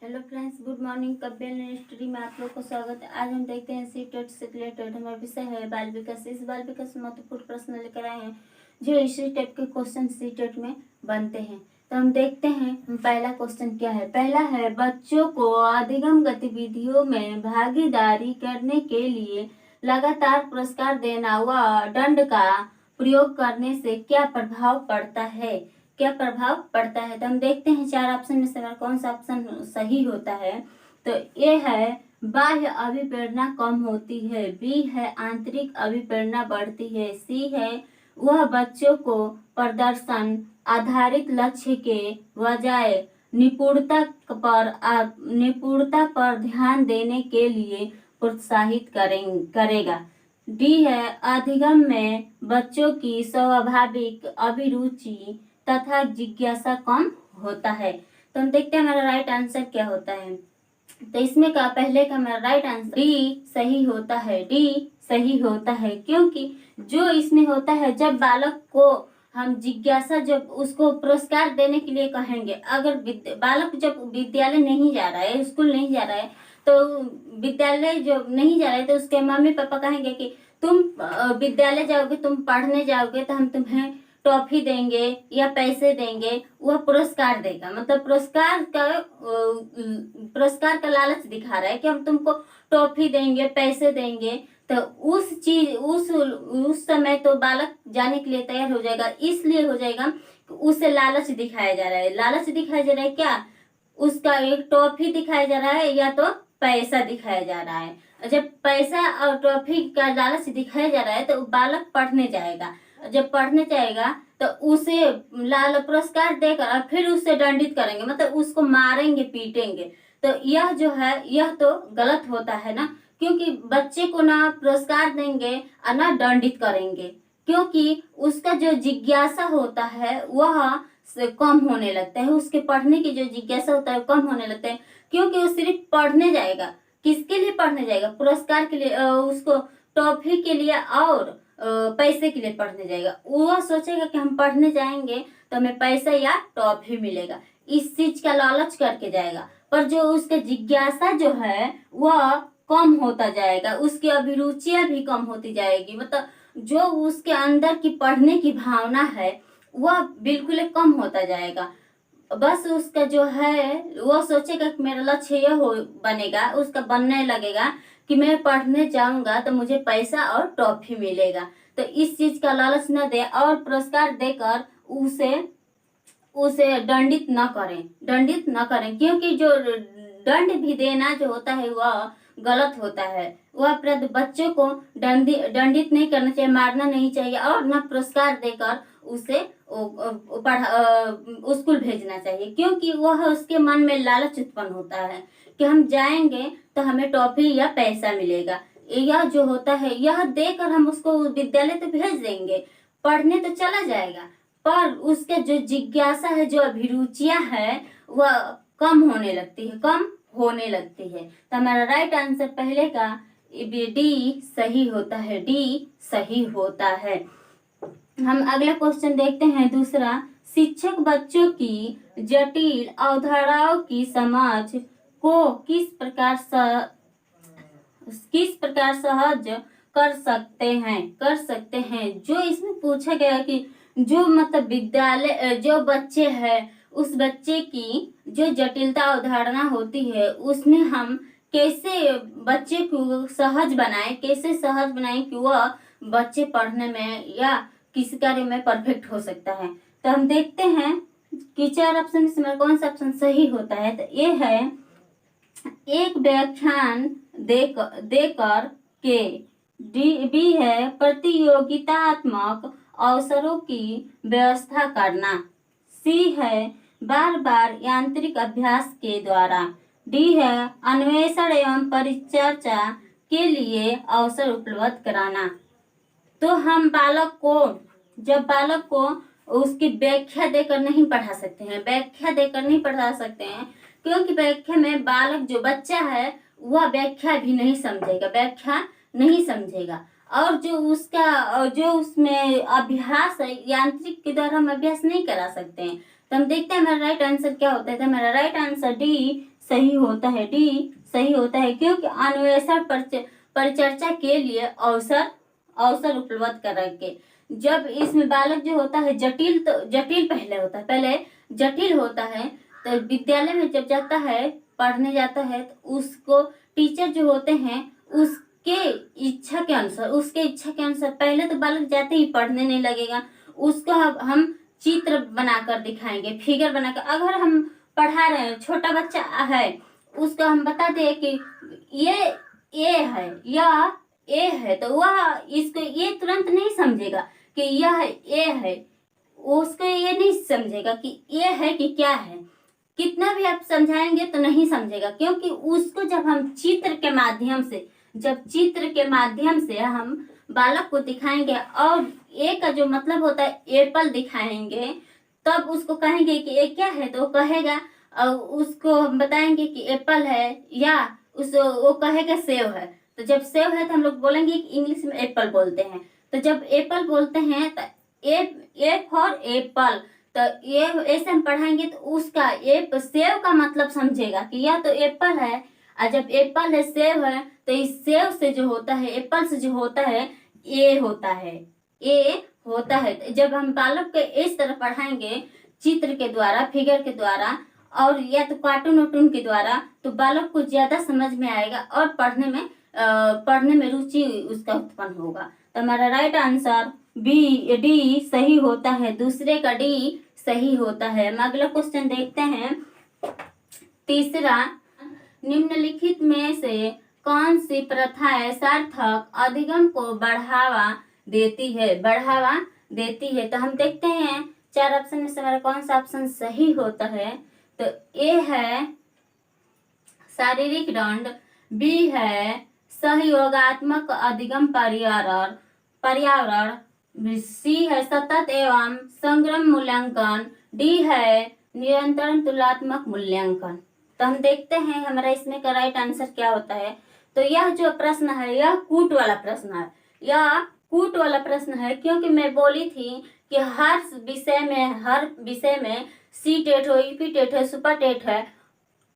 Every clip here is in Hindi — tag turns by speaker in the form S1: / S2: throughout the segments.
S1: Hello friends, good morning. कब्बेल स्टडी में आप लोग को स्वागत है। आज हम देखते हैं सी टेट से रिलेटेड हमारा विषय है बाल विकास। इस बाल विकास में महत्वपूर्ण प्रश्न लेकर आए हैं जो इसी टाइप के क्वेश्चन सी टेट में बनते हैं। तो हम देखते हैं पहला क्वेश्चन क्या है। पहला है, बच्चों को अधिगम गतिविधियों में भागीदारी करने के लिए लगातार पुरस्कार देना व दंड का प्रयोग करने से क्या प्रभाव पड़ता है। क्या प्रभाव पड़ता है। तो हम देखते हैं चार ऑप्शन में से हमारा कौन सा ऑप्शन सही होता है। तो ए है बाह्य अभिप्रेरणा कम होती है, बी है आंतरिक अभिप्रेरणा बढ़ती है, सी है वह बच्चों को प्रदर्शन आधारित लक्ष्य के बजाय निपुणता पर ध्यान देने के लिए प्रोत्साहित करेगा। डी है अधिगम में बच्चों की स्वाभाविक अभिरुचि तथा जिज्ञासा कम होता है। तो हम देखते हैं हमारा राइट आंसर क्या होता है। तो इसमें का पहले का हमारा राइट आंसर डी सही होता है। डी सही होता है क्योंकि जो इसमें होता है, जब बालक को हम जिज्ञासा, जब उसको पुरस्कार देने के लिए कहेंगे, अगर बालक जब विद्यालय नहीं जा रहा है, स्कूल नहीं जा रहा है, तो विद्यालय जब नहीं जा रहा है तो उसके मम्मी पापा कहेंगे कि तुम विद्यालय जाओगे, तुम पढ़ने जाओगे तो हम तुम्हें टॉफी देंगे या पैसे देंगे। वह पुरस्कार देगा, मतलब पुरस्कार का लालच दिखा रहा है कि हम तुमको टॉफी देंगे, पैसे देंगे। तो उस समय तो बालक जाने के लिए तैयार हो जाएगा। इसलिए हो जाएगा उसे लालच दिखाया जा रहा है। लालच दिखाया जा रहा है क्या, उसका एक टॉफी दिखाया जा रहा है या तो पैसा दिखाया जा रहा है। जब पैसा और टॉफी का लालच दिखाया जा रहा है तो बालक पढ़ने जाएगा। जब पढ़ने जाएगा तो उसे लाल पुरस्कार देकर और फिर उससे दंडित करेंगे, मतलब उसको मारेंगे, पीटेंगे। तो यह जो है यह तो गलत होता है ना, क्योंकि बच्चे को ना पुरस्कार देंगे और ना दंडित करेंगे, क्योंकि उसका जो जिज्ञासा होता है वह कम होने लगता है। उसके पढ़ने की जो जिज्ञासा होता है कम होने लगता है, क्योंकि वो सिर्फ पढ़ने जाएगा। किसके लिए पढ़ने जाएगा? पुरस्कार के लिए, उसको टॉफी के लिए और पैसे के लिए पढ़ने जाएगा। वो सोचेगा कि हम पढ़ने जाएंगे तो हमें पैसा या टॉफी मिलेगा, इस चीज का लालच करके जाएगा। पर जो उसका जिज्ञासा जो है वह कम होता जाएगा, उसकी अभिरुचियां भी कम होती जाएगी, मतलब जो उसके अंदर की पढ़ने की भावना है वह बिल्कुल कम होता जाएगा। बस उसका जो है वो सोचेगा कि मेरा लक्ष्य यह हो बनेगा, उसका बनने लगेगा कि मैं पढ़ने जाऊंगा तो मुझे पैसा और टॉफी मिलेगा। तो इस चीज का लालच न दे और पुरस्कार देकर उसे उसे दंडित न करें, क्योंकि जो दंड भी देना जो होता है वह गलत होता है। वह अपराध बच्चों को दंडित नहीं करना चाहिए, मारना नहीं चाहिए और न पुरस्कार देकर उसे स्कूल भेजना चाहिए, क्योंकि वह उसके मन में लालच उत्पन्न होता है कि हम जाएंगे तो हमें टॉफी या पैसा मिलेगा। यह जो होता है यह देकर हम उसको विद्यालय तो भेज देंगे, पढ़ने तो चला जाएगा, पर उसके जो जिज्ञासा है, जो अभिरुचियां है वह कम होने लगती है। तो हमारा राइट आंसर पहले का डी सही होता है। डी सही होता है। हम अगला क्वेश्चन देखते हैं दूसरा। शिक्षक बच्चों की जटिल अवधारणाओं की समझ को किस प्रकार सहज कर सकते हैं। जो इसमें पूछा गया कि जो मतलब विद्यालय जो बच्चे हैं उस बच्चे की जो जटिलता अवधारणा होती है उसमें हम कैसे बच्चे को सहज बनाएं कि वह बच्चे पढ़ने में या किसी कार्य में परफेक्ट हो सकता है। तो हम देखते हैं कि चार ऑप्शन में कौन सा ऑप्शन सही होता है। तो ये है एक व्याख्यान देकर के, बी है प्रतियोगितात्मक अवसरों की व्यवस्था करना, सी है बार बार यांत्रिक अभ्यास के द्वारा, डी है अन्वेषण एवं परिचर्चा के लिए अवसर उपलब्ध कराना। तो हम जब बालक को उसकी व्याख्या देकर नहीं पढ़ा सकते हैं, क्योंकि व्याख्या में बालक जो बच्चा है वह व्याख्या नहीं समझेगा और जो उसमें अभ्यास है यांत्रिक के द्वारा हम अभ्यास नहीं करा सकते हैं। तो हम देखते हैं हमारा राइट आंसर क्या होता है। तो हमारा राइट आंसर डी सही होता है, डी सही होता है, क्योंकि अन्वेषण परिचर्चा के लिए अवसर अवसर उपलब्ध करके। जब इसमें बालक जो होता है जटिल, तो जटिल पहले होता है, पहले जटिल होता है। तो विद्यालय में जब जाता है, पढ़ने जाता है, तो उसको टीचर जो होते हैं उसके इच्छा के अनुसार पहले तो बालक जाते ही पढ़ने नहीं लगेगा, उसको हम चित्र बनाकर दिखाएंगे, फिगर बनाकर। अगर हम पढ़ा रहे हैं, छोटा बच्चा है, उसको हम बता दें कि ये ए है या ए है, तो वह इसको ये तुरंत नहीं समझेगा कि यह ए है, उसको ये नहीं समझेगा कि ये है कि क्या है। कितना भी आप समझाएंगे तो नहीं समझेगा, क्योंकि उसको जब हम चित्र के माध्यम से हम बालक को दिखाएंगे और ए का जो मतलब होता है एप्पल दिखाएंगे, तब उसको कहेंगे कि ये क्या है, तो वो कहेगा, और उसको हम बताएंगे कि एप्पल है, या वो कहेगा सेव है। तो जब सेव है तो हम लोग बोलेंगे कि इंग्लिश में एप्पल बोलते हैं। तो जब एप्पल बोलते हैं तो ए फॉर एप्पल, तो ये ऐसे हम पढ़ाएंगे तो उसका सेव का मतलब समझेगा कि यह तो एप्पल है। और जब एप्पल है, सेव है, तो इस सेव से जो होता है, एप्पल से जो होता है, ए होता है। जब हम बालक के इस तरह पढ़ाएंगे, चित्र के द्वारा, फिगर के द्वारा, और या तो कार्टून वार्टून के द्वारा, तो बालक को ज्यादा समझ में आएगा और पढ़ने में रुचि उसका उत्पन्न होगा। तो हमारा राइट आंसर डी सही होता है, दूसरे का डी सही होता है। हम अगला क्वेश्चन देखते हैं। तीसरा, निम्नलिखित में से कौन सी प्रथाएं सार्थक अधिगम को बढ़ावा देती है? तो हम देखते हैं 4 ऑप्शन में से हमारा कौन सा ऑप्शन सही होता है। तो ए है शारीरिक दंड, बी है सहयोगात्मक अधिगम पर्यावरण, सी है सतत एवं संग्रम मूल्यांकन, डी है निरंतर तुलनात्मक मूल्यांकन। तो हम देखते हैं हमारा इसमें का राइट आंसर क्या होता है। तो यह जो प्रश्न है, यह कूट वाला प्रश्न है, क्योंकि मैं बोली थी कि हर विषय में सी टेट हो, यूपी टेट है, सुपर टेट है,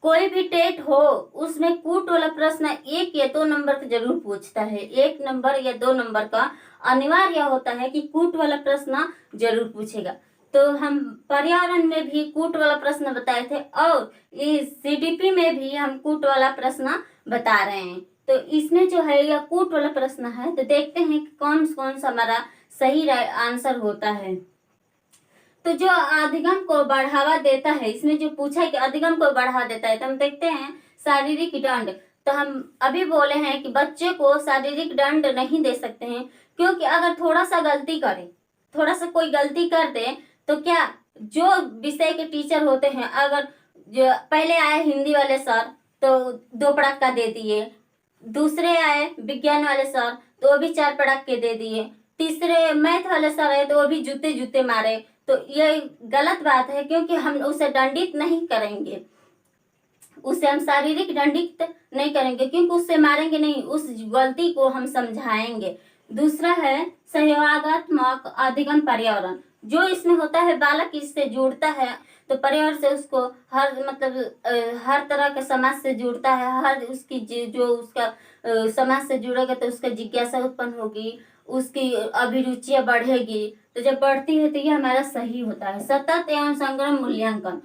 S1: कोई भी टेट हो, उसमें कूट वाला प्रश्न 1 या 2 नंबर का जरूर पूछता है। 1 नंबर या 2 नंबर का अनिवार्य होता है कि कूट वाला प्रश्न जरूर पूछेगा। तो हम पर्यावरण में भी कूट वाला प्रश्न बताए थे, और इस सीडीपी में भी हम कूट वाला प्रश्न बता रहे हैं। तो इसमें जो है यह कूट वाला प्रश्न है। तो देखते हैं कि कौन कौन सा हमारा सही आंसर होता है। तो जो अधिगम को बढ़ावा देता है, इसमें जो पूछा है कि अधिगम को बढ़ावा देता है, तो हम देखते हैं शारीरिक दंड। तो हम अभी बोले हैं कि बच्चे को शारीरिक दंड नहीं दे सकते हैं, क्योंकि अगर थोड़ा सा कोई गलती कर दे, तो क्या जो विषय के टीचर होते हैं, अगर जो पहले आए हिंदी वाले सर तो 2 पड़ाका दे दिए, दूसरे आए विज्ञान वाले सर तो वो भी 4 पड़ाके दे दिए, तीसरे मैथ वाले सर आए तो वो भी जूते मारे। तो ये गलत बात है, क्योंकि हम उसे दंडित नहीं करेंगे, उसे हम शारीरिक दंडित नहीं करेंगे, क्योंकि उससे मारेंगे नहीं, उस गलती को हम समझाएंगे। दूसरा है सहयोगात्मक अधिगम पर्यावरण। जो इसमें होता है, बालक इससे जुड़ता है, तो पर्यावरण से उसको हर तरह के समाज से जुड़ता है, हर उसकी जो उसका समाज से जुड़ेगा तो उसका जिज्ञासा उत्पन्न होगी, उसकी अभिरुचियां बढ़ेगी। तो जब बढ़ती है तो यह हमारा सही होता है। सतत एवं संग्रम मूल्यांकन,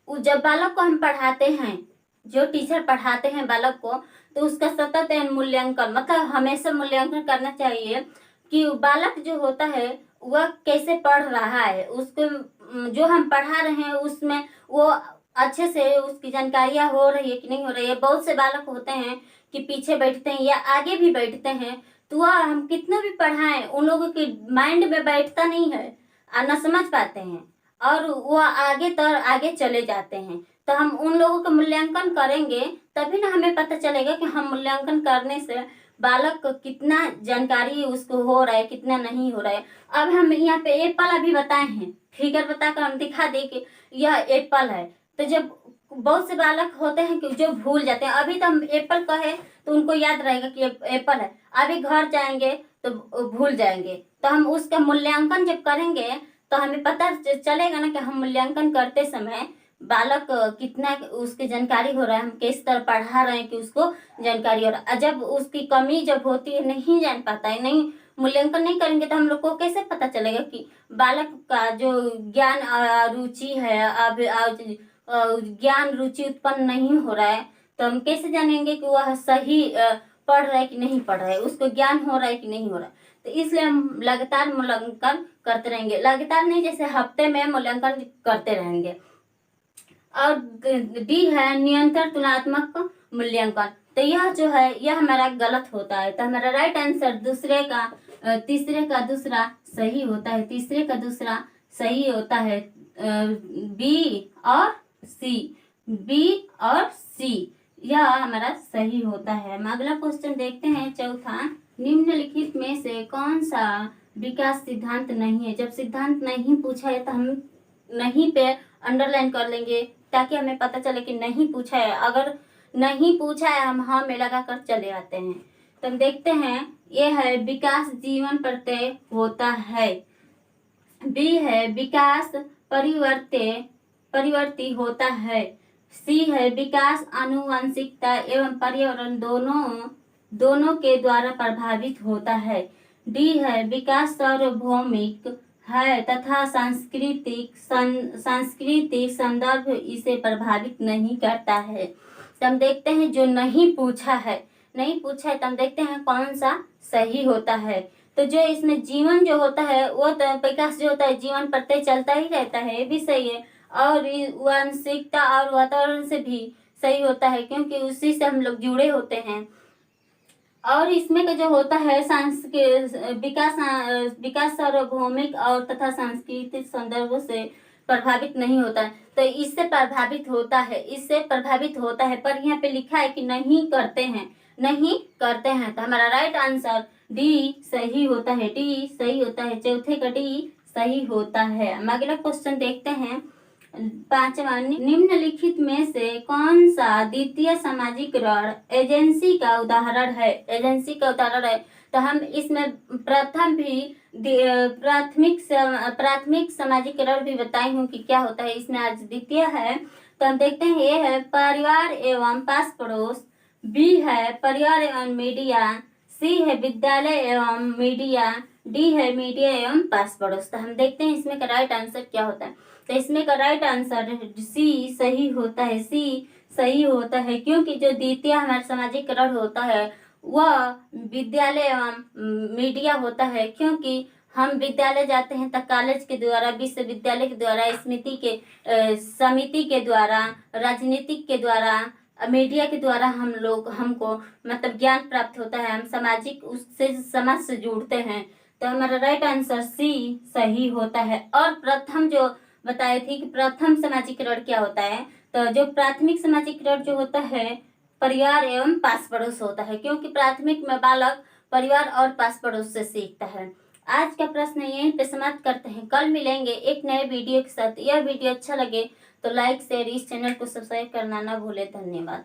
S1: जब बालक को हम पढ़ाते हैं, जो टीचर पढ़ाते हैं बालक को, तो उसका सतत एवं मूल्यांकन मतलब हमेशा मूल्यांकन करना चाहिए कि बालक जो होता है वह कैसे पढ़ रहा है, उसको जो हम पढ़ा रहे हैं उसमें वो अच्छे से उसकी जानकारियां हो रही है कि नहीं हो रही है। बहुत से बालक होते हैं कि पीछे बैठते हैं या आगे भी बैठते हैं, तो वह हम कितना भी पढ़ाएं, उन लोगों के माइंड में बैठता नहीं है और न समझ पाते हैं, और वो आगे चले जाते हैं। तो हम उन लोगों का मूल्यांकन करेंगे, तभी ना हमें पता चलेगा कि हम मूल्यांकन करने से बालक को कितना जानकारी उसको हो रहा है, कितना नहीं हो रहा है। अब हम यहाँ पे एप्पल अभी बताए हैं, फिगर बताकर हम दिखा दे कि यह एप्पल है। तो जब बहुत से बालक होते हैं कि जो भूल जाते हैं, अभी तो हम एप्पल कहे तो उनको याद रहेगा कि एप्पल है, अभी घर जाएंगे तो भूल जाएंगे। तो हम उसका मूल्यांकन जब करेंगे तो हमें पता चलेगा ना कि हम मूल्यांकन करते समय बालक कितना उसकी जानकारी हो रहा है, हम किस तरह पढ़ा रहे हैं कि उसको जानकारी हो रहा है। जब उसकी कमी जब होती है, नहीं जान पाता है, नहीं मूल्यांकन नहीं करेंगे तो हम लोग को कैसे पता चलेगा कि बालक का जो ज्ञान रुचि है, अब ज्ञान रुचि उत्पन्न नहीं हो रहा है, तो हम कैसे जानेंगे कि वह सही पढ़ रहा है कि नहीं पढ़ रहा है, उसको ज्ञान हो रहा है कि नहीं हो रहा है। तो इसलिए हम लगातार मूल्यांकन करते रहेंगे, लगातार नहीं, जैसे हफ्ते में मूल्यांकन करते रहेंगे। और डी है निरंतर तुलनात्मक मूल्यांकन। तो यह जो है यह हमारा गलत होता है। तो हमारा राइट आंसर तीसरे का दूसरा सही होता है, तीसरे का दूसरा सही होता है, बी और सी, बी और सी, यह हमारा सही होता है। हम अगला क्वेश्चन देखते हैं, चौथा, निम्नलिखित में से कौन सा विकास सिद्धांत नहीं है। जब सिद्धांत नहीं पूछा है तो हम नहीं पे अंडरलाइन कर लेंगे ताकि हमें पता चले कि नहीं पूछा है। अगर नहीं पूछा है हम हाँ में लगा कर चले आते हैं। तो हम देखते हैं, ये है विकास जीवन प्रत्यय होता है, बी है विकास परिवर्ती होता है, सी है विकास आनुवंशिकता एवं पर्यावरण दोनों के द्वारा प्रभावित होता है, डी है विकास सार्वभौमिक है तथा सांस्कृतिक संदर्भ इसे प्रभावित नहीं करता है। तो हम देखते हैं जो नहीं पूछा है तो हम देखते हैं कौन सा सही होता है। तो जो इसमें जीवन जो होता है वो तो विकास जो होता है जीवन प्रत्यय चलता ही रहता है, ये भी सही है, और आनुवंशिकता और वातावरण से भी सही होता है क्योंकि उसी से हम लोग जुड़े होते हैं। और इसमें का जो होता है विकास सार्वभौमिक और तथा सांस्कृतिक संदर्भ से प्रभावित नहीं होता है, तो इससे प्रभावित होता है, पर यहाँ पे लिखा है कि नहीं करते हैं। तो हमारा राइट आंसर डी सही होता है, चौथे का डी सही होता है। हम अगला क्वेश्चन देखते हैं, पांचवा, निम्नलिखित में से कौन सा द्वितीय सामाजिक ऋण एजेंसी का उदाहरण है। तो हम इसमें प्राथमिक सामाजिक ऋण भी बताई हूँ कि क्या होता है। इसमें आज द्वितीय है, तो हम देखते हैं, ये है परिवार एवं पास पड़ोस, बी है परिवार एवं मीडिया, सी है विद्यालय एवं मीडिया, डी है मीडिया एवं पास पड़ोस। तो हम देखते हैं इसमें का राइट आंसर क्या होता है। तो इसमें का राइट आंसर सी सही होता है, क्योंकि जो द्वितीय हमारा सामाजिक ऋण होता है वह विद्यालय एवं मीडिया होता है, क्योंकि हम विद्यालय जाते हैं तो कॉलेज के द्वारा, विश्वविद्यालय के द्वारा, समिति के द्वारा, राजनीतिक के द्वारा, मीडिया के द्वारा हमको मतलब ज्ञान प्राप्त होता है, हम समाज से जुड़ते हैं। तो हमारा राइट आंसर सी सही होता है। और प्रथम जो बताए थे कि प्रथम सामाजिक ऋण क्या होता है, तो जो प्राथमिक सामाजिक ऋण जो होता है परिवार एवं पास पड़ोस होता है, क्योंकि प्राथमिक में बालक परिवार और पास पड़ोस से सीखता है। आज का प्रश्न यहीं पे समाप्त करते हैं, कल मिलेंगे एक नए वीडियो के साथ। यह वीडियो अच्छा लगे तो लाइक शेयर, इस चैनल को सब्सक्राइब करना ना भूले। धन्यवाद।